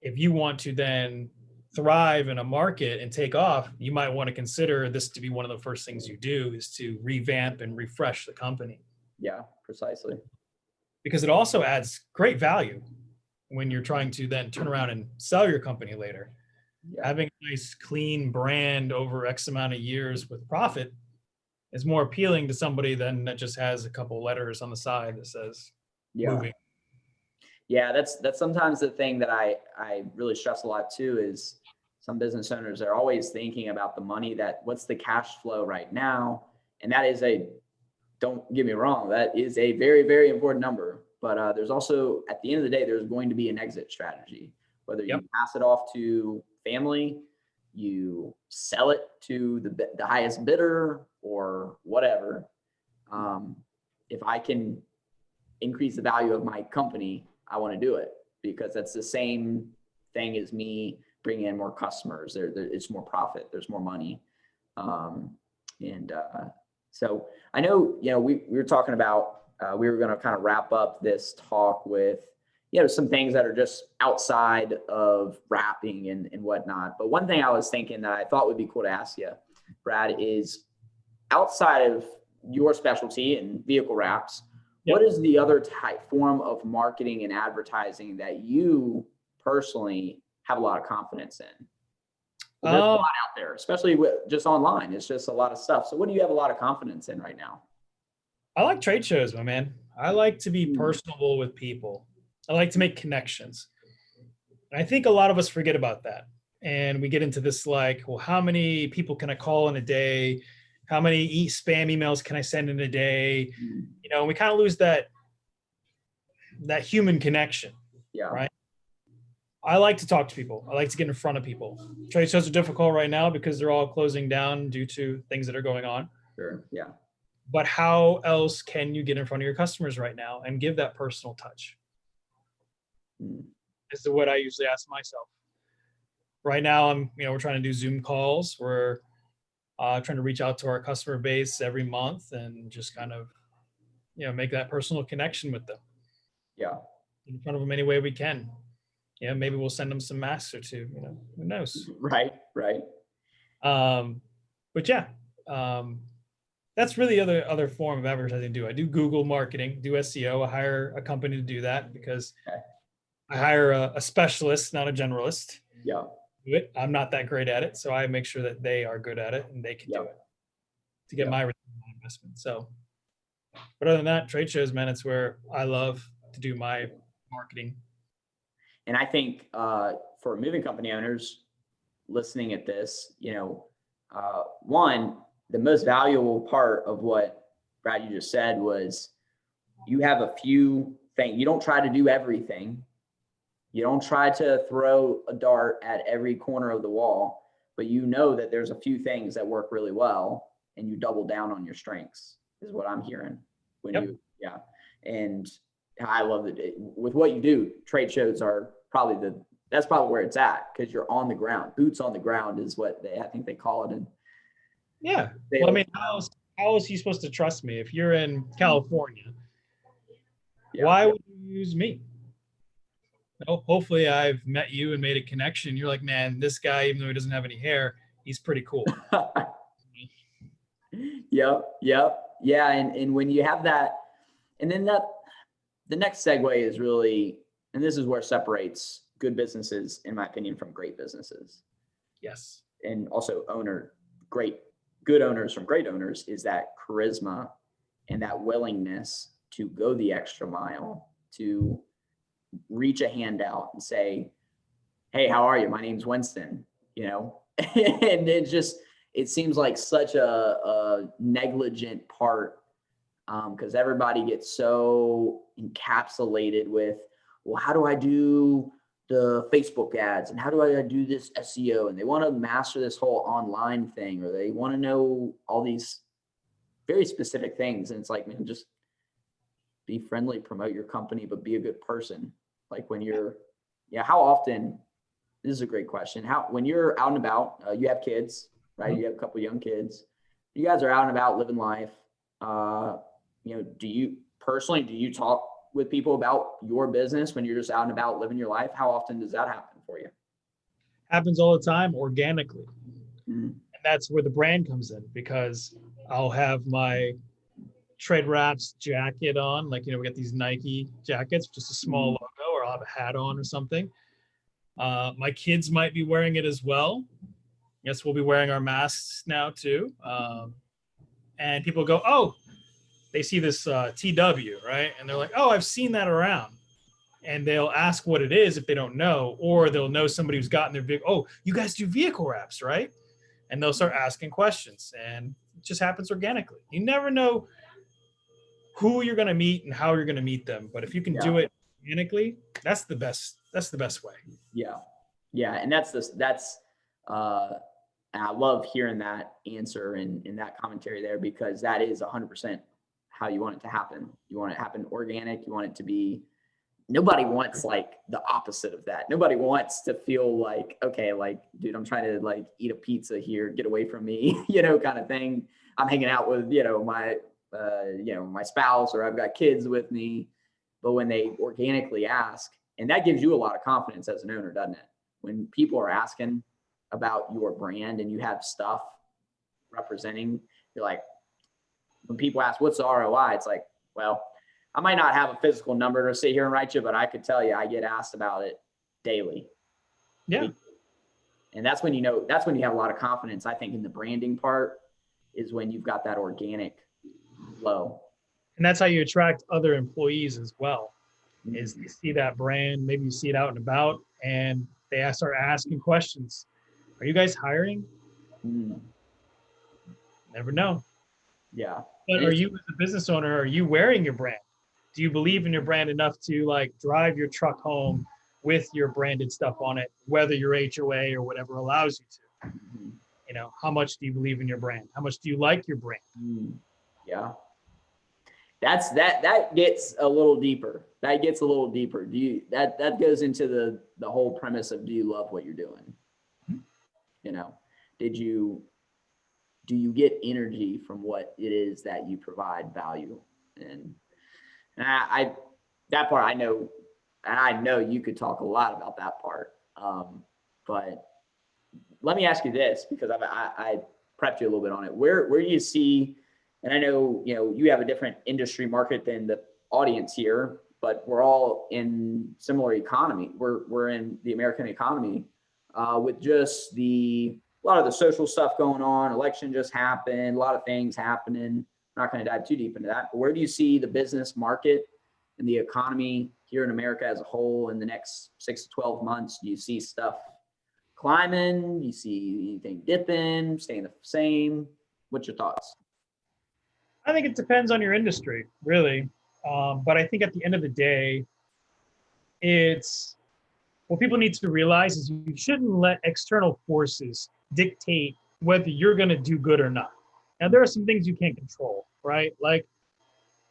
if you want to then thrive in a market and take off, you might want to consider this to be one of the first things you do, is to revamp and refresh the company. Yeah, precisely. Because it also adds great value when you're trying to then turn around and sell your company later. Yeah. Having a nice clean brand over X amount of years with profit is more appealing to somebody than that just has a couple letters on the side that says moving. Yeah, that's sometimes the thing that I really stress a lot too, is some business owners are always thinking about the money, that what's the cash flow right now. And that is don't get me wrong, that is a very, very important number. But there's also, at the end of the day, there's going to be an exit strategy, whether you pass it off to family, you sell it to the highest bidder, or whatever. If I can increase the value of my company, I want to do it, because that's the same thing as me bringing in more customers. It's more profit. There's more money. So I know, we were talking about, we were going to kind of wrap up this talk with, some things that are just outside of wrapping and whatnot. But one thing I was thinking that I thought would be cool to ask you, Brad, is outside of your specialty in vehicle wraps, what is the other form of marketing and advertising that you personally have a lot of confidence in? There's a lot out there, especially with just online. It's just a lot of stuff. So what do you have a lot of confidence in right now? I like trade shows, my man. I like to be personable with people. I like to make connections. And I think a lot of us forget about that. And we get into this like, well, how many people can I call in a day? How many spam emails can I send in a day? And we kind of lose that human connection. Yeah. Right. I like to talk to people. I like to get in front of people. Trade shows are difficult right now because they're all closing down due to things that are going on. Sure. Yeah. But how else can you get in front of your customers right now and give that personal touch? Is what I usually ask myself. Right now, we're trying to do Zoom calls. We're trying to reach out to our customer base every month and just kind of, make that personal connection with them. Yeah. In front of them any way we can. Maybe we'll send them some masks or two, who knows? Right. But yeah, that's really other form of advertising I do. I do Google marketing, do SEO. I hire a company to do that because I hire a specialist, not a generalist. Yeah. I'm not that great at it, so I make sure that they are good at it and they can do it to get my return on investment. So, but other than that, trade shows, man, it's where I love to do my marketing. And I think for moving company owners listening at this, one, the most valuable part of what Brad, you just said was you have a few things. You don't try to do everything. You don't try to throw a dart at every corner of the wall, but you know that there's a few things that work really well, and you double down on your strengths is what I'm hearing. And I love it. With what you do, trade shows are that's probably where it's at, because you're on the ground. Boots on the ground is what I think they call it. And well, I mean, how is he supposed to trust me if you're in California? Why would you use me? Hopefully I've met you and made a connection. You're like, man, this guy, even though he doesn't have any hair, he's pretty cool. Yep. Yeah. And when you have that, and then the next segue is really, and this is where separates good businesses, in my opinion, from great businesses. Yes. And also good owners from great owners, is that charisma and that willingness to go the extra mile, to reach a hand out and say, hey, how are you? My name's Winston, and it seems like such a negligent part, because everybody gets so encapsulated with, well, how do I do the Facebook ads, and how do I do this SEO? And they want to master this whole online thing, or they want to know all these very specific things. And it's like, man, just be friendly, promote your company, but be a good person. Like when you're, yeah, how often, this is a great question. When you're out and about, you have kids, right? You have a couple young kids. You guys are out and about living life. Do you talk with people about your business when you're just out and about living your life? How often does that happen for you? Happens all the time organically. Mm-hmm. And that's where the brand comes in, because I'll have my Tradewraps jacket on, like, we get these Nike jackets, just a small logo, or I'll have a hat on or something. My kids might be wearing it as well. Yes, we'll be wearing our masks now too. And people go, oh, they see this TW, right? And they're like, oh, I've seen that around. And they'll ask what it is if they don't know, or they'll know somebody who's gotten their vehicle. Oh, you guys do vehicle wraps, right? And they'll start asking questions, and it just happens organically. You never know who you're going to meet and how you're going to meet them, but if you can do it organically, that's the best way. Yeah. And and I love hearing that answer and that commentary there, because that is 100% how you want it to happen. You want it to happen organic. You want it to be, nobody wants like the opposite of that. Nobody wants to feel like, okay, like, dude, I'm trying to like eat a pizza here, get away from me, kind of thing. I'm hanging out with, my spouse, or I've got kids with me. But when they organically ask, and that gives you a lot of confidence as an owner, doesn't it? When people are asking about your brand and you have stuff representing, you're like, when people ask, what's the ROI? It's like, well, I might not have a physical number to sit here and write you, but I could tell you I get asked about it daily. Yeah. And that's when you have a lot of confidence, I think, in the branding part, is when you've got that organic flow. And that's how you attract other employees as well, is you see that brand, maybe you see it out and about, and they start asking questions. Are you guys hiring? Never know. Yeah. But are you, as a business owner, are you wearing your brand? Do you believe in your brand enough to like drive your truck home with your branded stuff on it, whether you're HOA or whatever allows you to? How much do you believe in your brand? How much do you like your brand? Yeah. That gets a little deeper. That goes into the whole premise of, do you love what you're doing? Do you get energy from what it is that you provide value? And that part, I know you could talk a lot about that part. But let me ask you this, because I prepped you a little bit on it. Where do you see, and I know, you have a different industry market than the audience here, but we're all in similar economy. We're in the American economy, with just a lot of the social stuff going on. Election just happened, a lot of things happening. I'm not going to dive too deep into that, but where do you see the business market and the economy here in America as a whole in the next 6 to 12 months? Do you see stuff climbing? Do you see anything dipping, staying the same? What's your thoughts? I think it depends on your industry, really. But I think at the end of the day, it's what people need to realize is you shouldn't let external forces dictate whether you're going to do good or not. Now, there are some things you can't control, right? Like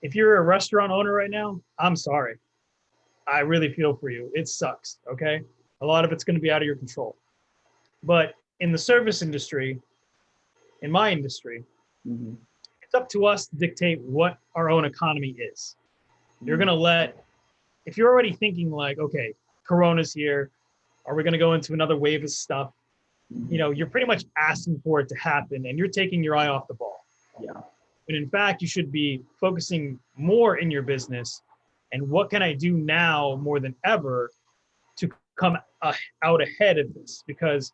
if you're a restaurant owner right now, I'm sorry. I really feel for you. It sucks, okay? A lot of it's going to be out of your control. But in the service industry, in my industry, it's up to us to dictate what our own economy is. You're going to if you're already thinking like, okay, Corona's here, are we going to go into another wave of stuff? You're pretty much asking for it to happen, and you're taking your eye off the ball. Yeah. And in fact, you should be focusing more in your business and what can I do now more than ever to come out ahead of this? Because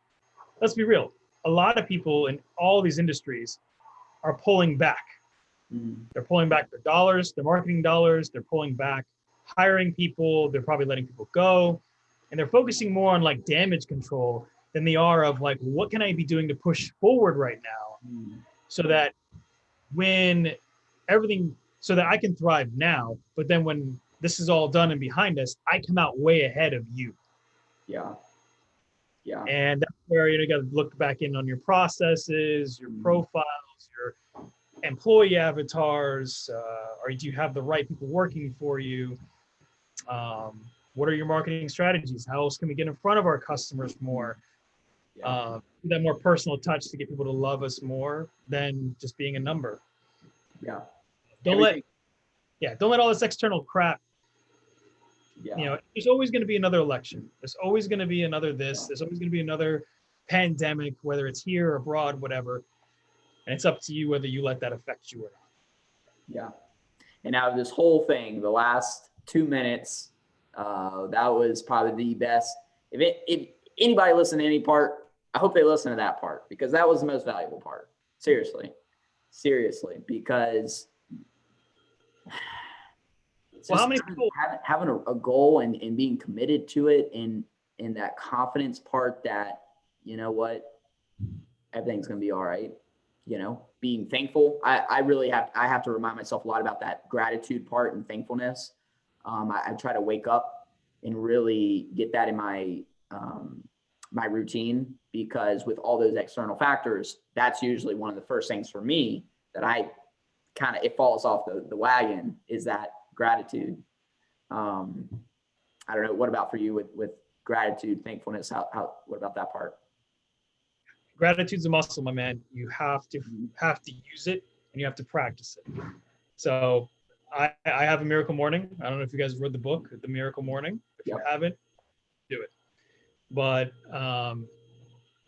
let's be real, a lot of people in all these industries are pulling back. They're pulling back their dollars, their marketing dollars, they're pulling back hiring people, they're probably letting people go, and they're focusing more on like damage control than they are of like, what can I be doing to push forward right now so that so that I can thrive now, but then when this is all done and behind us, I come out way ahead of you. Yeah. Yeah. And that's where you got to look back in on your processes, your profiles, employee avatars? Or do you have the right people working for you? What are your marketing strategies? How else can we get in front of our customers more? Yeah. That more personal touch to get people to love us more than just being a number. Yeah. Don't let all this external crap. Yeah. There's always going to be another election. There's always going to be another this. There's always going to be another pandemic, whether it's here or abroad, whatever. And it's up to you whether you let that affect you or not. Yeah. And out of this whole thing, the last 2 minutes, that was probably the best. If anybody listened to any part, I hope they listen to that part, because that was the most valuable part. Seriously, because it's Well, just how many people having a goal and being committed to it, and that confidence part that, you know what, everything's going to be all right. Being thankful. I really have to remind myself a lot about that gratitude part and thankfulness. I try to wake up and really get that in my routine, because with all those external factors, that's usually one of the first things for me that it falls off the wagon, is that gratitude. I don't know. What about for you with gratitude, thankfulness? What about that part? Gratitude's a muscle, my man. You have to use it, and you have to practice it. So I have a miracle morning. I don't know if you guys read the book, The Miracle Morning. If you haven't, do it. But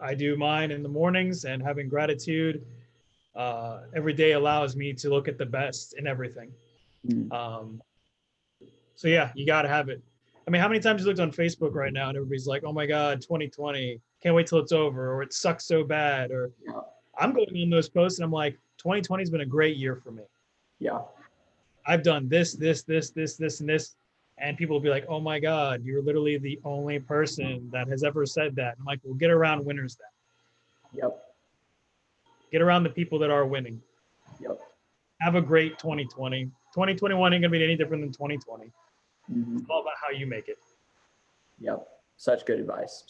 I do mine in the mornings, and having gratitude every day allows me to look at the best in everything. So yeah, you got to have it. I mean, how many times you looked on Facebook right now and everybody's like, oh my God, 2020, can't wait till it's over, or it sucks so bad, or I'm going on those posts and I'm like, 2020 has been a great year for me. Yeah. I've done this, and this. And people will be like, oh my God, you're literally the only person that has ever said that. And I'm like, well, get around winners then. Yep. Get around the people that are winning. Yep. Have a great 2020. 2021 ain't gonna be any different than 2020. It's all about how you make it. Yep. Such good advice.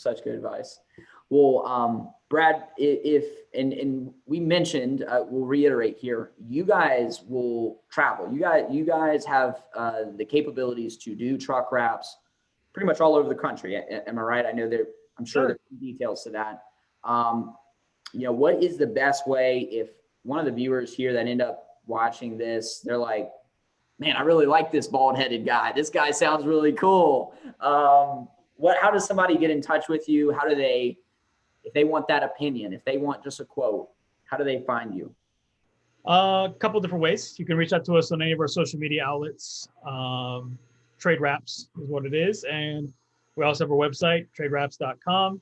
Well, Brad, and we mentioned, we'll reiterate here, you guys will travel. You guys have the capabilities to do truck wraps pretty much all over the country. Am I right? I know I'm sure there's details to that. What is the best way if one of the viewers here that end up watching this, they're like, man, I really like this bald-headed guy. This guy sounds really cool. How does somebody get in touch with you? How do they, if they want that opinion, if they want just a quote, how do they find you? A couple different ways. You can reach out to us on any of our social media outlets. Tradewraps is what it is. And we also have our website, tradewraps.com.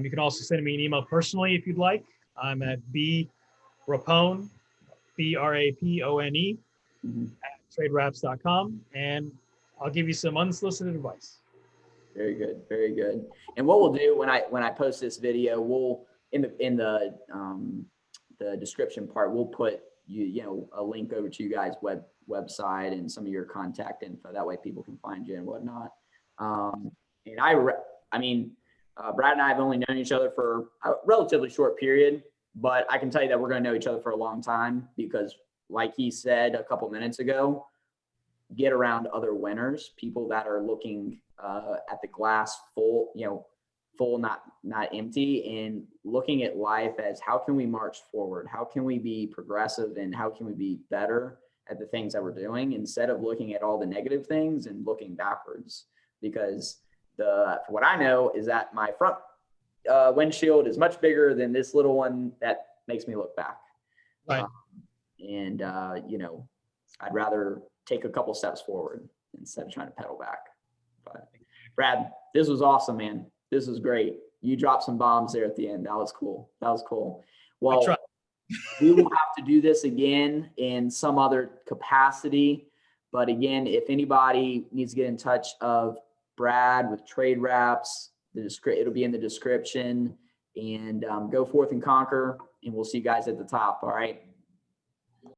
You can also send me an email personally if you'd like. I'm at brapone, BRAPONE, at tradewraps.com, and I'll give you some unsolicited advice. Very good, very good. And what we'll do when I post this video, we'll in the description part, we'll put a link over to you guys' website and some of your contact info. That way people can find you and whatnot. And I mean, Brad and I have only known each other for a relatively short period, but I can tell you that we're going to know each other for a long time, because like he said a couple minutes ago, get around other winners, people that are looking at the glass full, full, not empty, and looking at life as how can we march forward? How can we be progressive, and how can we be better at the things that we're doing, instead of looking at all the negative things and looking backwards? Because what I know is that my front windshield is much bigger than this little one that makes me look back. Right. I'd rather take a couple steps forward instead of trying to pedal back. But Brad, this was awesome, man. This was great. You dropped some bombs there at the end. That was cool. Well, we will have to do this again in some other capacity. But again, if anybody needs to get in touch of Brad with Tradewraps, it'll be in the description. And go forth and conquer. And we'll see you guys at the top. All right.